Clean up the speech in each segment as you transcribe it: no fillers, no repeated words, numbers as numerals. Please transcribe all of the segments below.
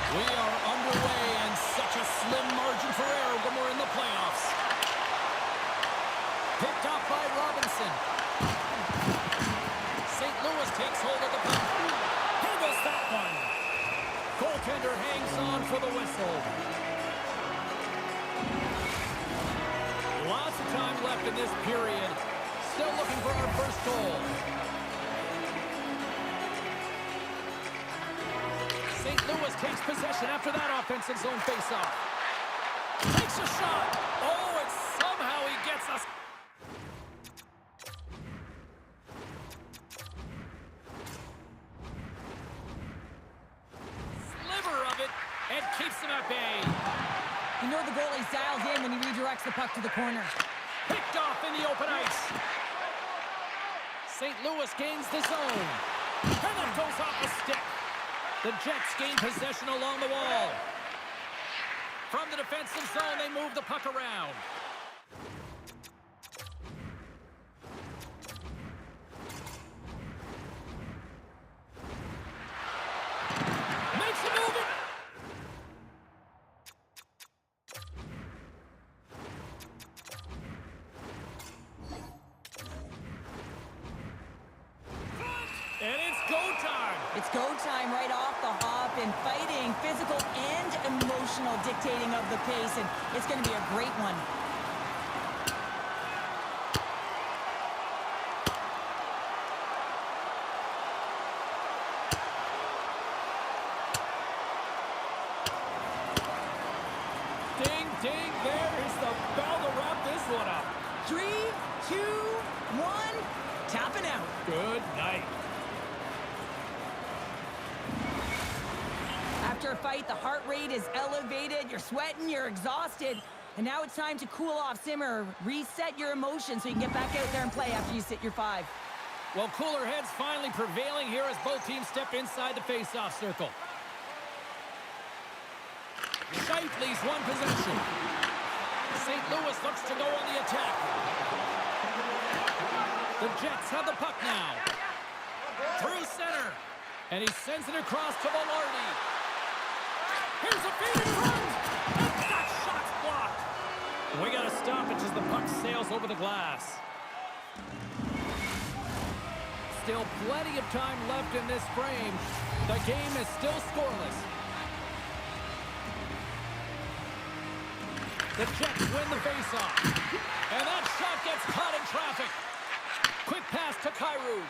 We are underway, and such a slim margin for error when we're in the playoffs. Picked up by Robinson. St. Louis takes hold of the puck. Handles that one. Goaltender hangs on for the whistle. Lots of time left in this period. Still looking for our first goal. St. Louis takes possession after that offensive zone faceoff. Takes a shot. Oh, and somehow he gets us. Sliver of it, and keeps him at bay. You know the goalie's dialed in when he redirects the puck to the corner. Picked off in the open ice. St. Louis gains the zone. And that goes off the stick. The Jets gain possession along the wall. From the defensive zone, they move the puck around. Makes a move. And it's go time. It's go time right off the hop, and fighting, physical and emotional dictating of the pace, and it's going to be a great one. Ding, ding, there is the bell to wrap this one up. 3, 2, 1, tapping out. Good night. After a fight, the heart rate is elevated, you're sweating, you're exhausted, and now it's time to cool off, simmer, reset your emotions so you can get back out there and play after you sit your 5. Well, cooler heads finally prevailing here as both teams step inside the face-off circle. Scheif leaves one possession. St. Louis looks to go on the attack. The Jets have the puck now. Through center. And he sends it across to Velarde. Here's a feed in front. And that shot's blocked. We got a stoppage as the puck sails over the glass. Still plenty of time left in this frame. The game is still scoreless. The Jets win the faceoff. And that shot gets caught in traffic. Quick pass to Kyrou.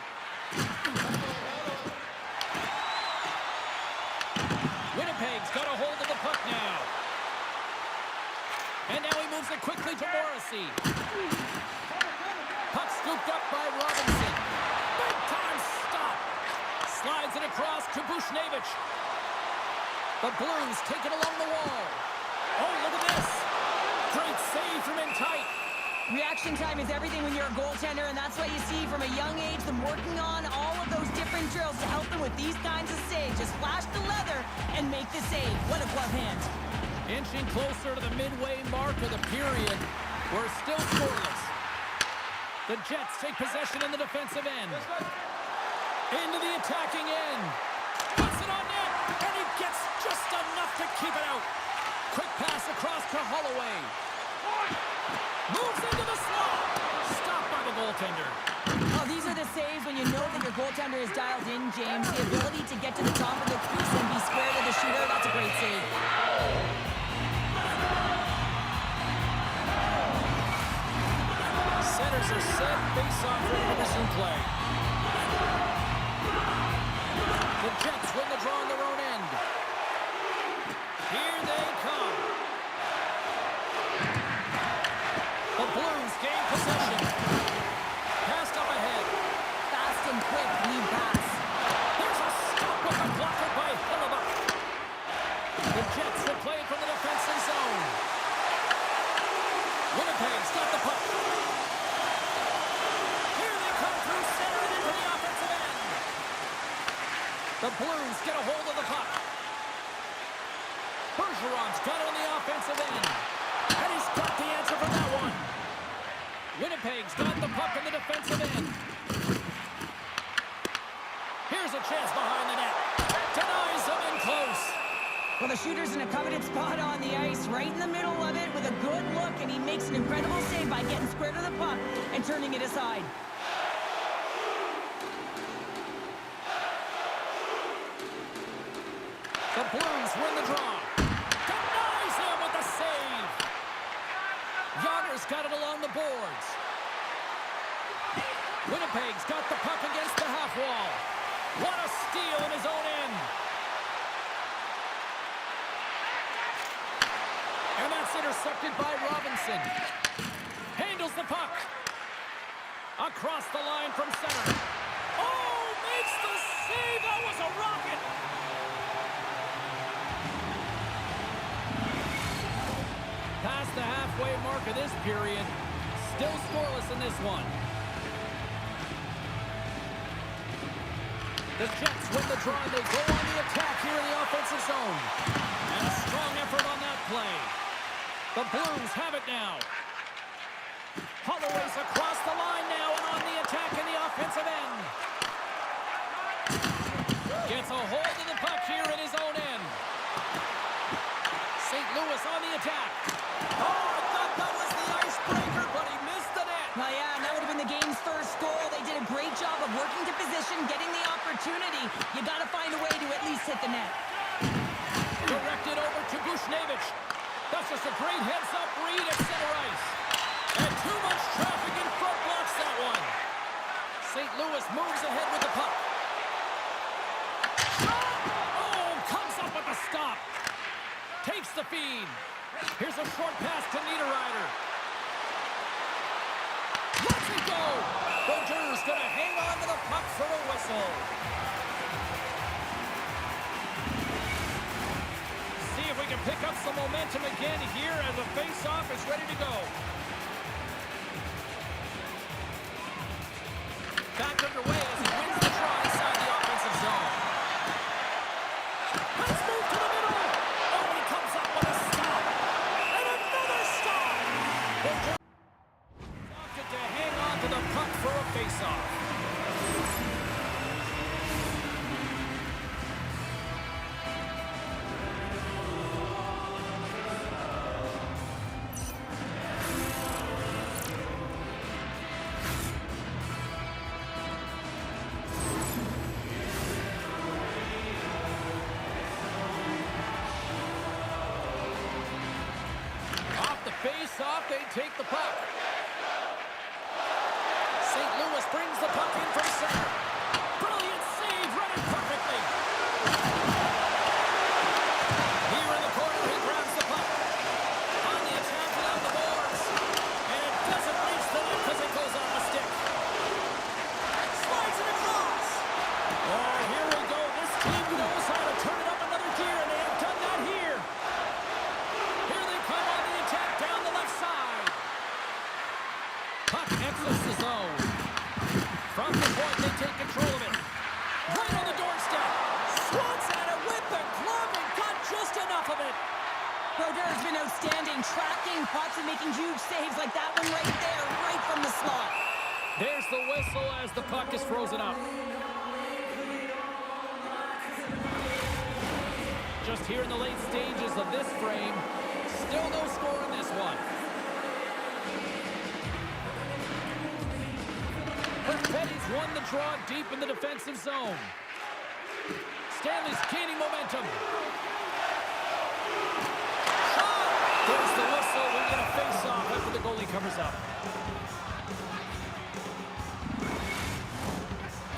Winnipeg's got a hold of the puck now. And now he moves it quickly to Morrissey. Puck scooped up by Robinson. Big time stop. Slides it across to Bushnevich. The Blues take it along the wall. Oh, look at this. Great save from in tight. Reaction time is everything when you're a goaltender, and that's what you see from a young age, them working on all of those different drills to help them with these kinds of saves. Just flash the leather and make the save. What a glove hand. Inching closer to the midway mark of the period. We're still scoreless. The Jets take possession in the defensive end. Into the attacking end. Puts it on net, and he gets just enough to keep it out. Quick pass across to Holloway. Moves into the slot. Stopped by the goaltender. Oh, these are the saves when you know that your goaltender is dialed in, James. The ability to get to the top of the crease and be square to the shooter, that's a great save. Centers are set. Face-off ready to resume play. The Jets win the draw on their own end. Here they come. The Blues gain possession. Passed up ahead. Fast and quick lead pass. There's a stop with a blocker by Hillebuck. The Jets will play it from the defensive zone. Winnipeg's got the puck. Here they come through center and into the offensive end. The Blues get a hold of the puck. Bergeron's got it on the offensive end. And he's got the answer for that one. Winnipeg's got the puck in the defensive end. Here's a chance behind the net. Denies him in close. Well, the shooter's in a coveted spot on the ice, right in the middle of it with a good look, and he makes an incredible save by getting square to the puck and turning it aside. The Blues win the draw. Denies him with the save. Yager's got it along the boards. Winnipeg's got the puck against the half wall. What a steal in his own end. And that's intercepted by Robinson. Handles the puck. Across the line from center. Oh, makes the save. That was a rocket. Past the halfway mark of this period. Still scoreless in this one. The Jets win the draw and they go on the attack here in the offensive zone. And a strong effort on that play. The Blues have it now. Holloway's across the line now and on the attack in the offensive end. Gets a hold of the puck here in his own end. St. Louis on the attack. Oh, I thought that was the icebreaker, but he missed the net. Well, yeah, and that would have been the game's first goal. They did a great job of working to position, getting the opportunity. You got to find a way to at least hit the net. Directed over to Buchnevich. That's just a great heads-up read at center ice. And too much traffic in front blocks that one. St. Louis moves ahead with the puck. Shot! Oh, comes up with the stop. Takes the feed. Here's a short pass to Niederreiter. Lets it go. Brodeurs gonna hang on to the puck for a whistle. See if we can pick up some momentum again here as the face-off is ready to go. Back underway as he wins the draw inside the offensive zone. Let's move to the middle. Oh, he comes up with a stop. And another stop. Brodeurs opted to hang on to the puck for a face-off. Face-off, they take the puck. St. Louis brings the puck in from center. Brilliant save, running perfectly. Here in the corner, he grabs the puck. On the attack without the boards. And it doesn't reach the net because it goes off the stick. Slides it across. Oh, here we go. This team knows how to turn it up another gear, and they have done that here. Here they come on the attack down the left side. Puck exits the zone. From the point, they take control of it. Right on the doorstep. Swats at it with the glove and got just enough of it. Brodeur's been outstanding, tracking pucks and making huge saves like that one right there, right from the slot. There's the whistle as the puck is frozen up. Just here in the late stages of this frame, still no score in this one. Petty's won the draw deep in the defensive zone. Stanley's gaining momentum. Shot! There's the whistle. We get a face-off after the goalie covers up.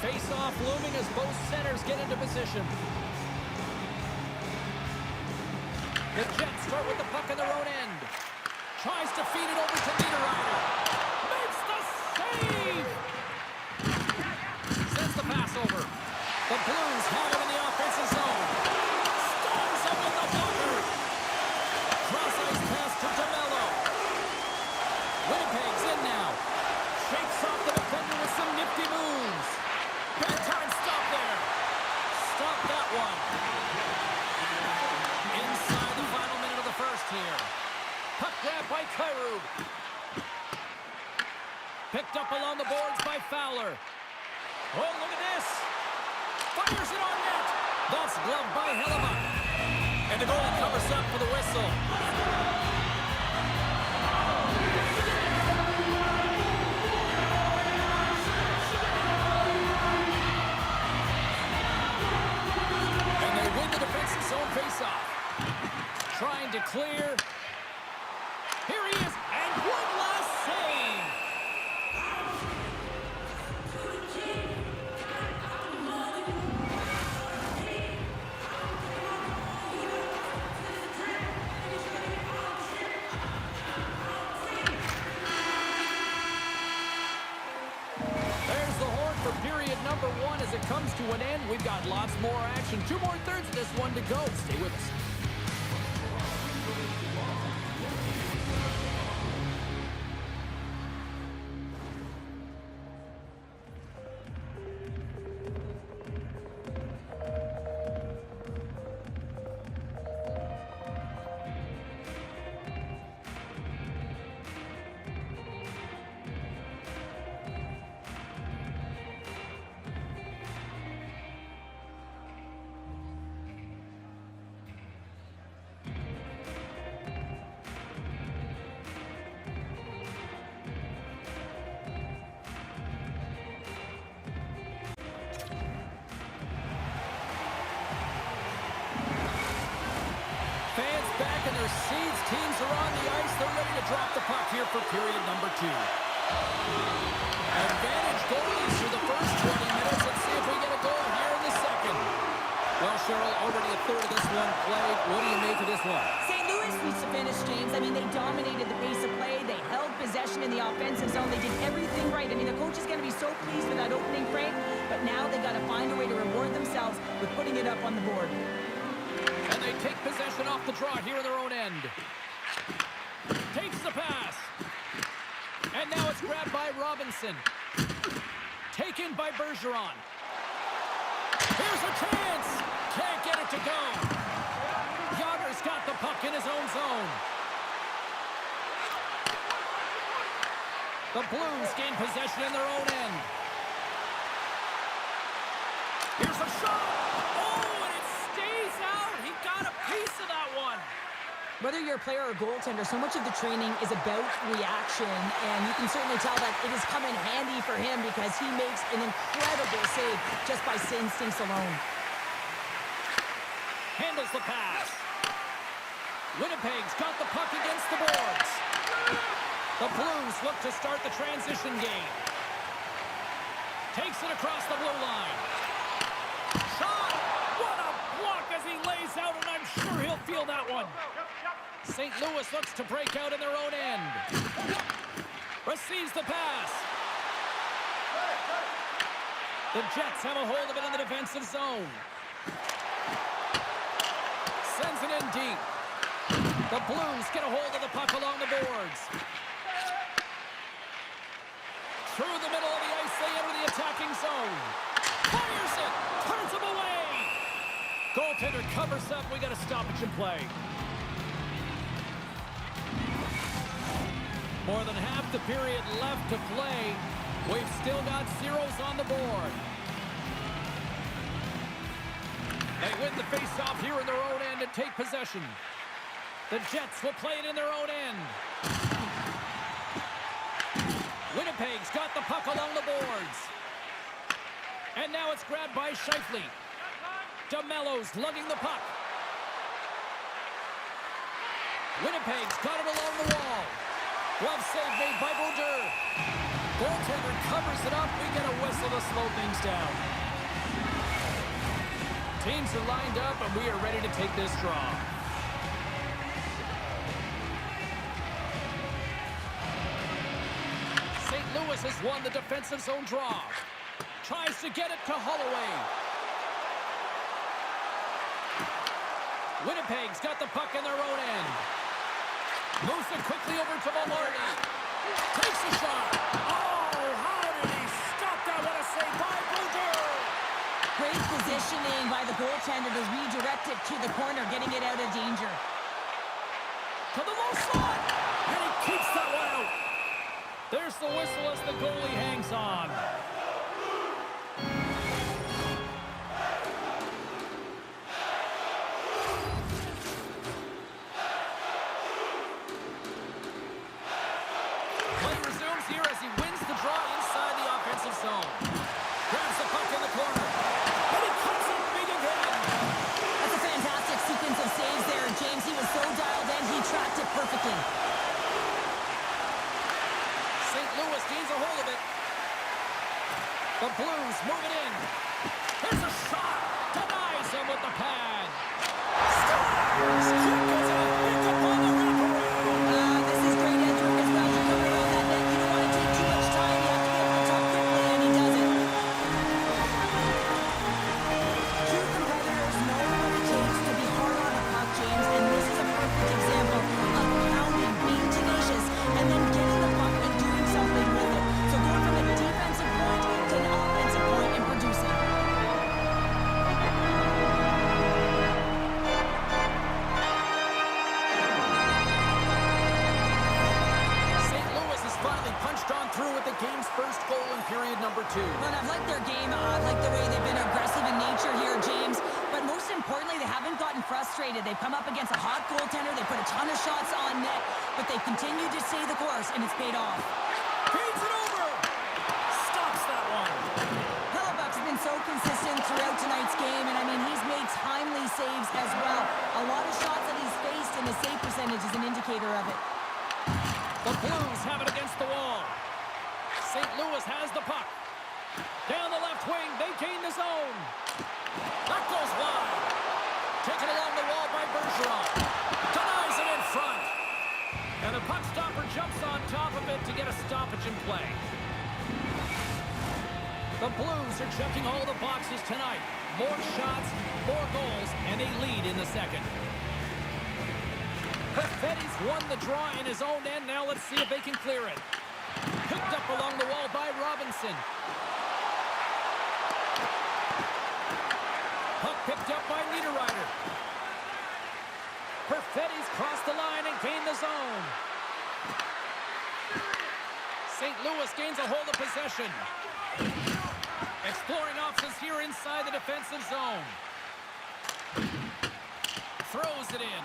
Face-off looming as both centers get into position. The Jets start with the puck in their own end. Tries to feed it over to Niederreiter. Makes the save! Sends the pass over. The Blues have it in the offensive zone. Storms up with the blocker. Cross-ice pass to DeMello. Winnipeg's in now. Shakes off the defender with some nifty moves. Bad time stop there. Stop that one. Inside the final minute of the first here. Puck grab by Kyrou. Picked up along the boards by Fowler. Oh, look at this. Fires it on net. That's gloved by Hellebuck. And And the goalie covers up for the whistle. And they win the defensive zone faceoff. Trying to clear. Here he is, and one last save. There's the horn for period number 1 as it comes to an end. We've got lots more action. 2 more thirds of this one to go. Stay with us. Fans back in their seats. Teams are on the ice. They're ready to drop the puck here for period number 2. Advantage goalies for the first 20 minutes. Let's see if we get a goal here in the second. Well, Cheryl, already a third of this one played. What do you make of this one? St. Louis needs to finish, James. I mean, they dominated the pace of play. They held possession in the offensive zone. They did everything right. I mean, the coach is going to be so pleased with that opening frame, but now they got to find a way to reward themselves with putting it up on the board. And they take possession off the draw here in their own end. Takes the pass. And now it's grabbed by Robinson. Taken by Bergeron. Here's a chance. Can't get it to go. Yager's got the puck in his own zone. The Blues gain possession in their own end. Here's a shot. Oh, and it stays out. He got a piece of that one. Whether you're a player or a goaltender, so much of the training is about reaction, and you can certainly tell that it has come in handy for him because he makes an incredible save just by instincts alone. Handles the pass. Winnipeg's got the puck against the boards. The Blues look to start the transition game. Takes it across the blue line. Shot! What a block as he lays out, and I'm sure he'll feel that one. St. Louis looks to break out in their own end. Receives the pass. The Jets have a hold of it in the defensive zone. Sends it in deep. The Blues get a hold of the puck along the boards. Through the middle of the ice, they enter the attacking zone. Fires it! Turns him away! Goaltender covers up. We got a stoppage in play. More than half the period left to play. We've still got zeros on the board. They win the faceoff here in their own end and take possession. The Jets will play it in their own end. Winnipeg's got the puck along the boards. And now it's grabbed by Scheifele. DeMello's lugging the puck. Winnipeg's got it along the wall. Glove save made by Boucher. Goaltender covers it up. We get a whistle to slow things down. Teams are lined up, and we are ready to take this draw. St. Louis has won the defensive zone draw. Tries to get it to Holloway. Winnipeg's got the puck in their own end. Moves it quickly over to Maloney. Takes a shot. Oh, how did he stop that? What a save by Boucher. Great positioning by the goaltender to redirect it to the corner, getting it out of danger. To the low slot. And he keeps that one out. There's the whistle as the goalie hangs on. Play resumes here as he wins the draw inside the offensive zone. Grabs the puck in the corner. And he cuts it big again. That's a fantastic sequence of saves there, James. He was so dialed in, he tracked it perfectly. St. Louis gains a hold of it. The Blues move it in. Here's a shot. Denies him with the pad. Scores! Gets it picked up on the wraparound. This is great edge work as well. You come around that net. You don't want to take too much time. You have to be able to talk quickly, and he does it. Two competitors know what it takes to be hard on a puck, James, and this is a perfect example of pounding, being tenacious, and then getting the puck and doing something with it. So going from a defensive point to an offensive point and producing. St. Louis has finally punched on through with the game's first goal in period number 2. Well, I've liked their game. I've liked the way they've been aggressive in nature here, James. But most importantly, they haven't gotten frustrated. They've come up against a hot goaltender. They put a ton of shots on net, but they've continued to stay the course, and it's paid off. Feeds it over. Stops that one. Hellebuck's been so consistent throughout tonight's game, and I mean, he's made timely saves as well. A lot of shots that he's faced, and the save percentage is an indicator of it. The Blues have it against the wall. St. Louis has the puck. Down the left wing, they gain the zone. That goes wide. Taken along the wall by Bergeron. Denies it in front. And the puck stopper jumps on top of it to get a stoppage in play. The Blues are checking all the boxes tonight. More shots, more goals, and a lead in the second. Perfetti's won the draw in his own end. Now let's see if they can clear it. Picked up along the wall by Robinson. Puck picked up by Niederreiter. Perfetti's crossed the line and gained the zone. St. Louis gains a hold of possession. Exploring options here inside the defensive zone. Throws it in.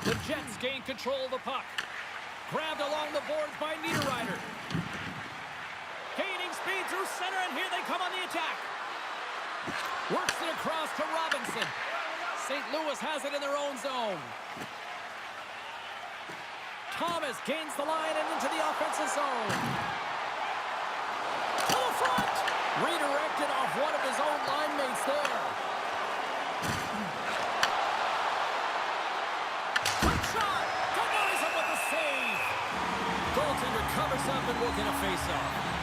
The Jets gain control of the puck. Grabbed along the boards by Niederreiter. Gaining speed through center, and here they come on the attack. Works it across to Robinson. St. Louis has it in their own zone. Thomas gains the line and into the offensive zone. To the front! Redirected off one of his own line mates there. Quick shot! Denies him with a save. Goaltender covers up and will get a face-off.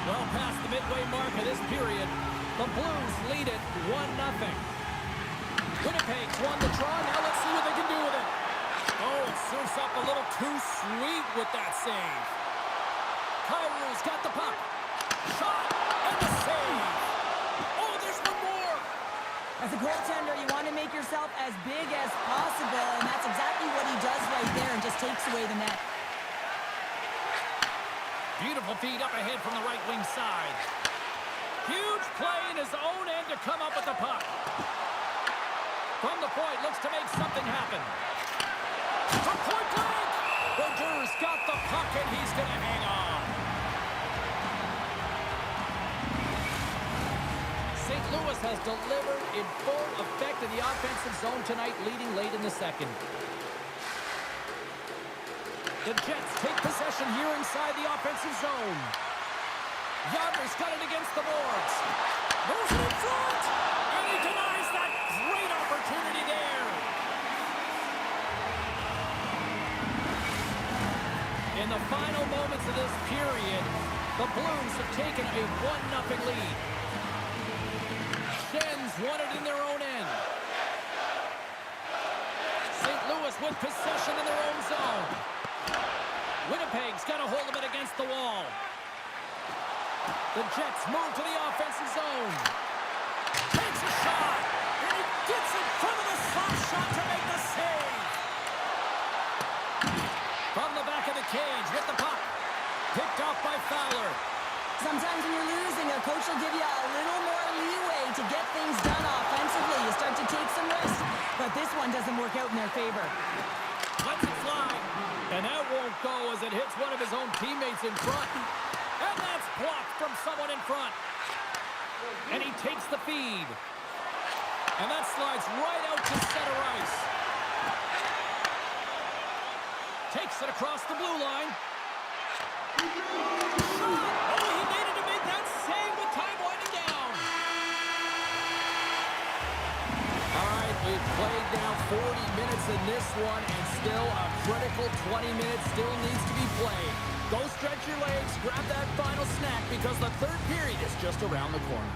Well past the midway mark of this period, the Blues lead it 1-0. Winnipeg's won the draw. Now let's see what they can do with it. Oh, it surfs up a little too sweet with that save. Kyrie's got the puck. Shot and the save. Oh, there's one more. As a goaltender, you want to make yourself as big as possible, and that's exactly what he does right there and just takes away the net. Beautiful feed up ahead from the right wing side. Huge play in his own end to come up with the puck. From the point, looks to make something happen. From point blank! Berger's got the puck and he's going to hang on. St. Louis has delivered in full effect in the offensive zone tonight, leading late in the second. The Jets take possession here inside the offensive zone. Yadler's got it against the boards. Moves it in front. And he denies that great opportunity there. In the final moments of this period, the Blues have taken a 1-0 lead. Shen's won it in their own end. St. Louis with possession in their own zone. Winnipeg's got a hold of it against the wall. The Jets move to the offensive zone. Takes a shot, and he gets in front of the slot shot to make the save. From the back of the cage with the puck. Picked off by Fowler. Sometimes when you're losing, a coach will give you a little more leeway to get things done offensively. You start to take some risks, but this one doesn't work out in their favor. Lets it fly won't go as it hits one of his own teammates in front. And that's blocked from someone in front. And he takes the feed. And that slides right out to center ice. Takes it across the blue line. Oh, he needed to make that save with time winding down. All right, we've played now 40 minutes in this one, and still a critical 20 minutes still needs to be played. Go stretch your legs, grab that final snack, because the third period is just around the corner.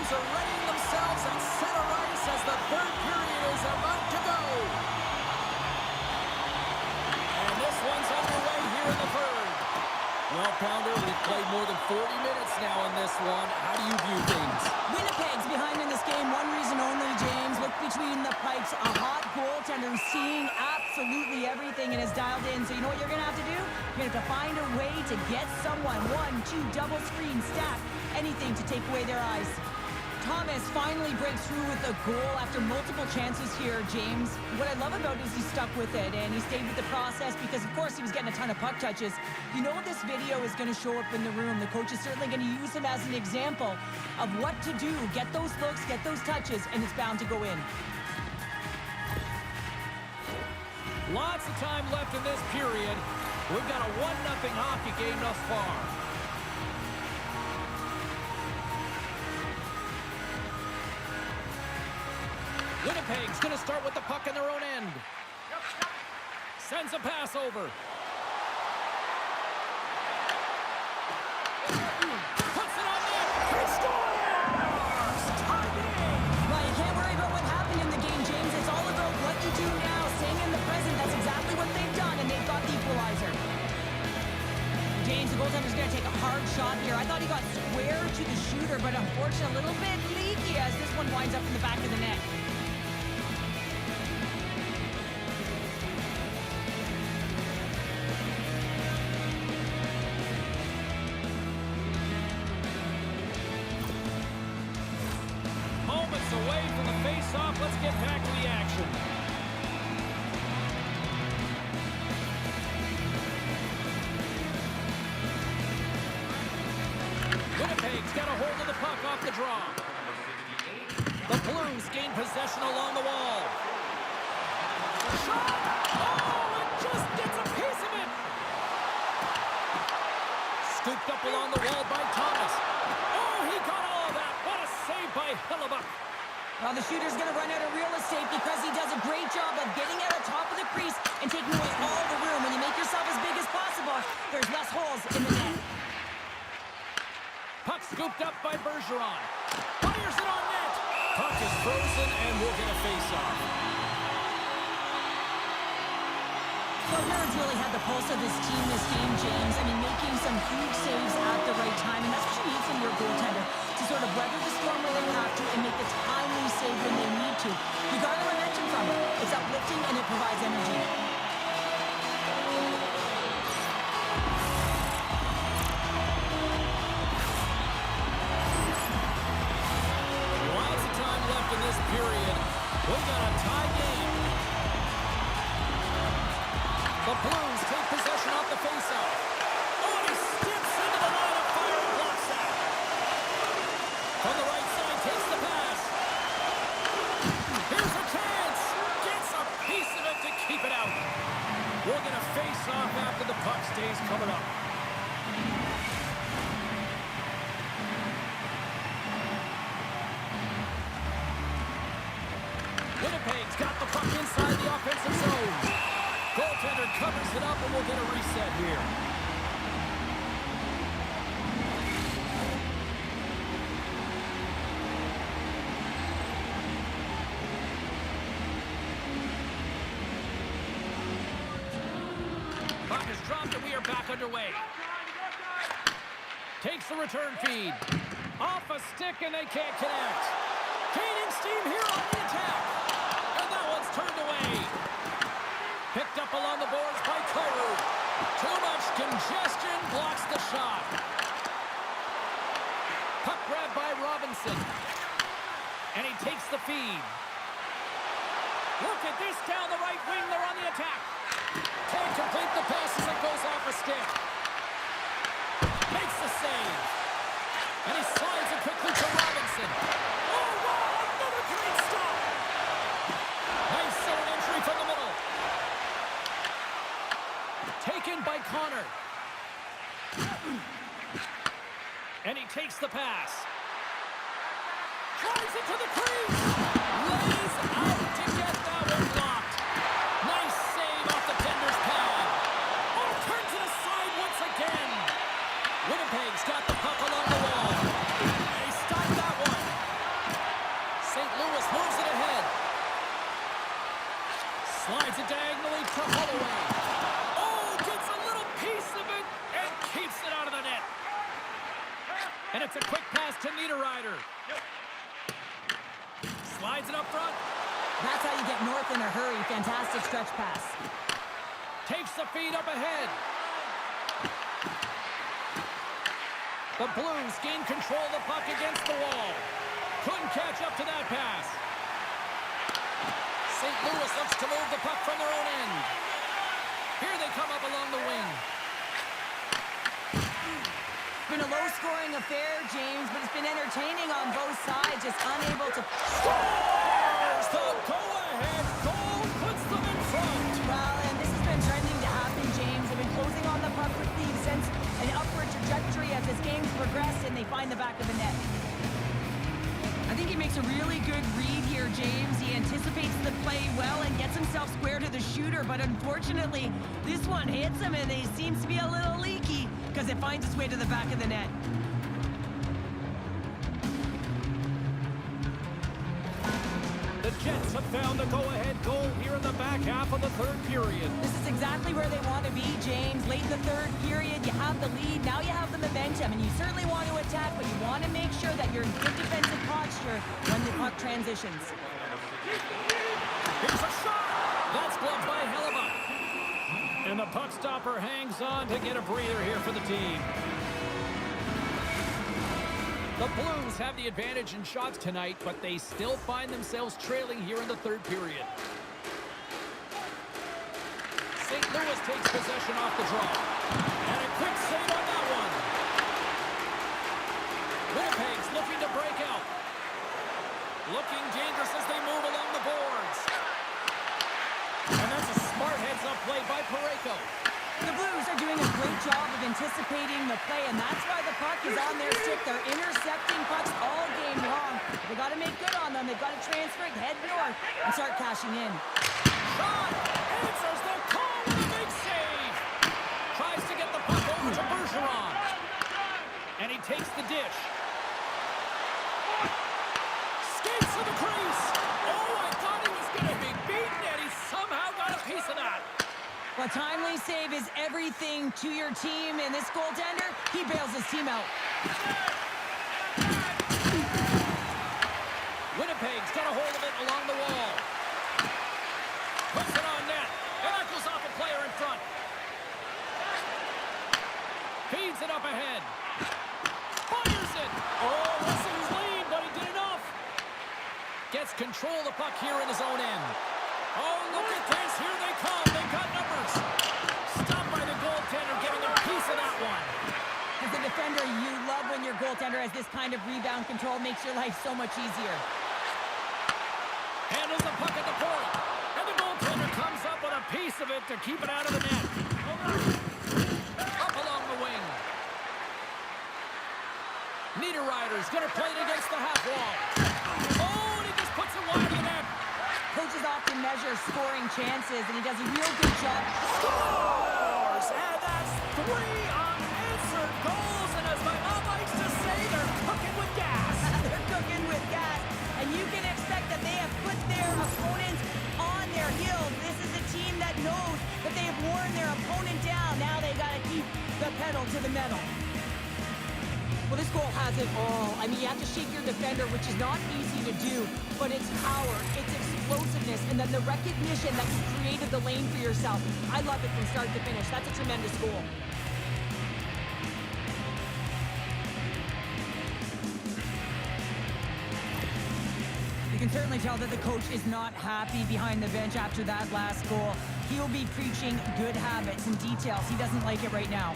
Are readying themselves at center ice as the third period is about to go. And this one's underway here in the third. Well, Pounder, we've played more than 40 minutes now in this one. How do you view things? Winnipeg's behind in this game. One reason only, James. Look between the pipes. A hot goaltender who's seeing absolutely everything and is dialed in. So you know what you're going to have to do? You're going to have to find a way to get someone. 1, 2, double screen, stack, anything to take away their eyes. Thomas finally breaks through with a goal after multiple chances here, James. What I love about it is he stuck with it, and he stayed with the process because, of course, he was getting a ton of puck touches. You know this video is going to show up in the room. The coach is certainly going to use him as an example of what to do. Get those looks, get those touches, and it's bound to go in. Lots of time left in this period. We've got a 1-0 hockey game thus far. Winnipeg's going to start with the puck in their own end. Sends a pass over. Puts it on net. He scores! Tied in! Well, you can't worry about what happened in the game, James. It's all about what you do now. Staying in the present, that's exactly what they've done, and they've got the equalizer. James, the goaltender's going to take a hard shot here. I thought he got square to the shooter, but unfortunately a little bit leaky as this one winds up in the back of the net. Away from the face-off. Let's get back to the action. Winnipeg's got a hold of the puck off the draw. The Blues gain possession along the wall. Shot! Oh, it just gets a piece of it! Scooped up along the Well, the shooter's going to run out of real estate because he does a great job of getting out on top of the crease and taking away all the room. When you make yourself as big as possible, there's less holes in the net. Puck scooped up by Bergeron. Fires it on net. Puck is frozen and will get a face-off. Well, Nerds really had the pulse of his team this game, James. I mean, making some huge saves at the right time, and that's what you need from your goaltender, to sort of weather the storm when they have to and make the timely save when they need to. You got the momentum from it. It's uplifting and it provides energy. Lots of time left in this period. We got a tie game. The Blues take possession off the faceoff. Oh, and he steps into the line of fire and blocks that. From the right side, takes the pass. Here's a chance. Gets a piece of it to keep it out. We're going to face off after the puck stays coming up. Winnipeg's got the puck inside the offensive zone. Goaltender covers it up, and we'll get a reset here. Puck is dropped, and we are back underway. Takes the return feed. Off a stick, and they can't connect. Gaining steam here on the attack. And that one's turned away. Picked up along the boards by Koru. Too much congestion blocks the shot. Puck grabbed by Robinson. And he takes the feed. Look at this down the right wing. They're on the attack. Can't complete the pass as it goes off a stick. Makes the save. And he slides it quickly to Robinson. Oh, wow! Another great stop. Nice zone entry from the middle. Taken by Connor. And he takes the pass. Drives it to the crease. Lays out to get that one blocked. Nice save off the tender's pad. Oh, turns it aside once again. Winnipeg's got the puck along the wall. They stop that one. St. Louis moves it ahead. Slides it diagonally to Holloway. Gets a little piece of it and keeps it out of the net. And it's a quick pass to Niederreiter. Slides it up front. That's how you get north in a hurry. Fantastic stretch pass. Takes the feed up ahead. The Blues gain control of the puck against the wall. Couldn't catch up to that pass. St. Louis looks to move the puck from their own end. Here they come up along the wing. It's been a low-scoring affair, James, but it's been entertaining on both sides, just unable to... Scores the go-ahead goal, puts them in front. Well, and this has been trending to happen, James. They've been closing on the puck quickly since an upward trajectory as this game's progressed, and they find the back of the net. I think he makes a really good read here, James. He anticipates the play well and gets himself square to the shooter, but unfortunately, this one hits him and he seems to be a little leaky because it finds its way to the back of the net. The Jets have found the go-ahead goal here in the back half of the third period. This is exactly where they want to be, James. Late in the third period, you have the lead. Now you have the momentum, and you certainly want to attack, but you want to make sure that you're in good defensive posture when the puck transitions. Here's a shot! That's blocked by Hellebuck. And the puck stopper hangs on to get a breather here for the team. The Blues have the advantage in shots tonight, but they still find themselves trailing here in the third period. St. Louis takes possession off the draw. And a quick save on that one. Winnipeg's looking to break out. Looking dangerous as they move along the boards. And that's a smart heads-up play by Parayko. The Blues are doing a great job of anticipating the play, and that's why the puck is on their stick. They're intercepting pucks all game long. They got to make good on them. They've got to transfer it, head north, and start cashing in. Shot! Answers the call with a big save! Tries to get the puck over to Bergeron. And he takes the dish. Skates to the crease! Oh, I thought he was going to be beaten, and he somehow got a piece of that. A timely save is everything to your team, and this goaltender, he bails his team out. Winnipeg's got a hold of it along the wall. Puts it on net. And that goes off a player in front. Feeds it up ahead. Fires it. Oh, missing his lead, but he did enough. Gets control of the puck here in his own end. Oh, look at this. Here they come. They've got numbers. Stopped by the goaltender, getting a piece of that one. As a defender, you love when your goaltender has this kind of rebound control. Makes your life so much easier. Handles the puck at the point. And the goaltender comes up with a piece of it to keep it out of the net. Up along the wing. Niederreiter's going to play it against the half wall. Oh, and he just puts it wide of the net. Coaches often measure scoring chances, and he does a real good job. Scores! And that's 3 unanswered goals. And as my mom likes to say, they're cooking with gas. They're cooking with gas. And you can expect that they have put their opponents on their heels. This is a team that knows that they have worn their opponent down. Now they got to keep the pedal to the metal. Well, this goal has it all. I mean, you have to shake your defender, which is not easy to do, but it's power, it's explosiveness, and then the recognition that you created the lane for yourself. I love it from start to finish. That's a tremendous goal. You can certainly tell that the coach is not happy behind the bench after that last goal. He'll be preaching good habits and details. He doesn't like it right now.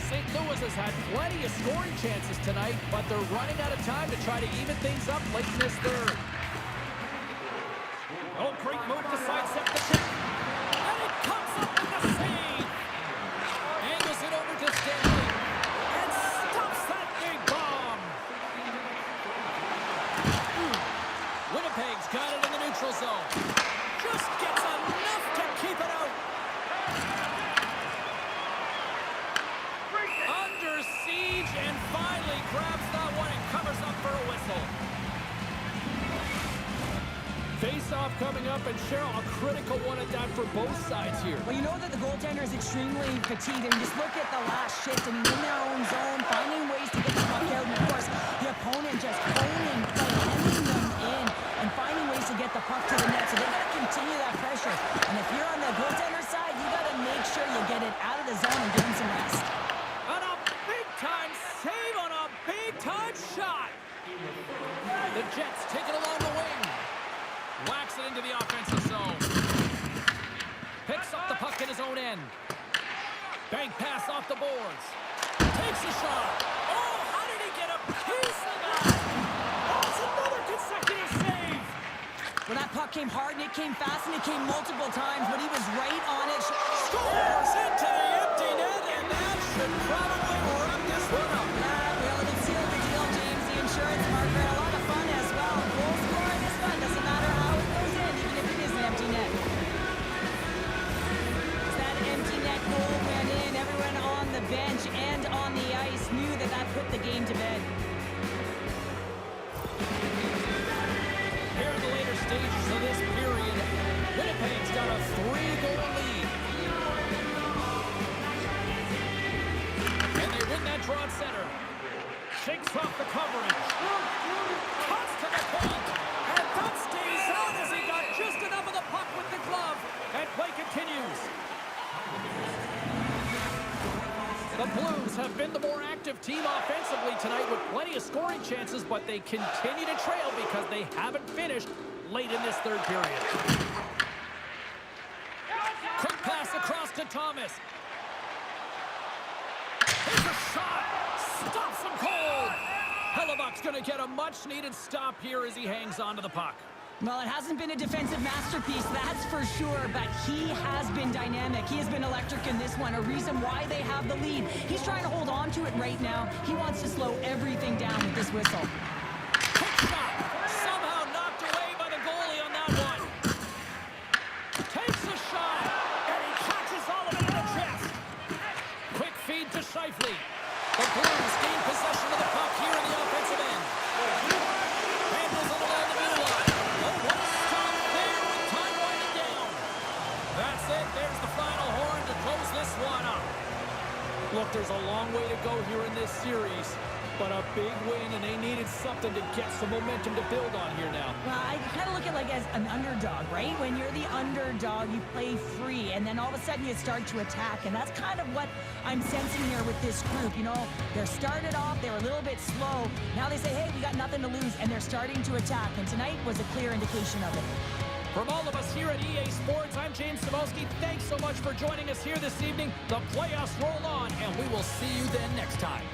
St. Louis has had plenty of scoring chances tonight, but they're running out of time to try to even things up late in this third. Oh, great move to sidestep the check. And it comes up with the save. Angles it over to Stanley. And stops that big bomb. Winnipeg's got it in the neutral zone. Just gets enough to keep it out. Under siege and finally grabs that one and covers up for a whistle. Face-off coming up, and Cheryl, a critical one at that for both sides here. Well, you know that the goaltender is extremely fatigued, and just look at the last shift. I mean, in their own zone, finding ways to get the puck out, and of course, the opponent just owning play, hemming them in, and finding ways to get the puck to the net. So they got to continue that pressure. And if you're on the goaltender side, you got to make sure you get it out of the zone and give him some rest. And a big-time save on a big-time shot. The Jets take it along the wing. Whacks it into the offensive zone. Picks up the puck in his own end. Bank pass off the boards. Takes a shot. Oh, how did he get a piece of that? Oh, it's another consecutive save. Well, that puck came hard, and it came fast, and it came multiple times, but he was right on it. Scores into the empty net, and that should probably wrap this one up. Well, it sealed the deal, James. The insurance marker had a lot of fun as well. Goal scoring is fun. Doesn't matter how it goes in, even if it is an empty net. As that empty net goal went in, everyone on the bench and on the ice knew that that put the game to bed. Here in the later stages of this period, Winnipeg's got a 3-goal lead. And they win that draw at center. Shakes off the coverage. Cuts to the point. And that stays out as he got just enough of the puck with the glove. And play continues. The Blues have been the more active team offensively tonight with plenty of scoring chances, but they continue to trail because they haven't finished late in this third period. Quick pass across to Thomas. Here's a shot. Stops him cold. Hellebuck's going to get a much-needed stop here as he hangs onto the puck. Well, it hasn't been a defensive masterpiece, that's for sure, but he has been dynamic. He has been electric in this one, a reason why they have the lead. He's trying to hold on to it right now. He wants to slow everything down with this whistle. Quick shot. Somehow knocked away by the goalie on that one. Takes a shot, and he catches all of it in the chest. Quick feed to Scheifele. The Blues gain possession of the puck here in the offensive end. Handles it along the blue line. Oh, what a stop there with time winding down. That's it. There's the final horn to close this one up. Look, there's a long way to go here in this series, but a big win, and they needed something to get some momentum to build on here now. Well, I kind of look at it like as an underdog, right? When you're the underdog, you play free, and then all of a sudden you start to attack, and that's kind of what I'm sensing here with this group. You know, they're started off, they were a little bit slow. Now they say, hey, we got nothing to lose, and they're starting to attack, and tonight was a clear indication of it. From all of us here at EA Sports, I'm James Cybulski. Thanks so much for joining us here this evening. The playoffs roll on, and we will see you then next time.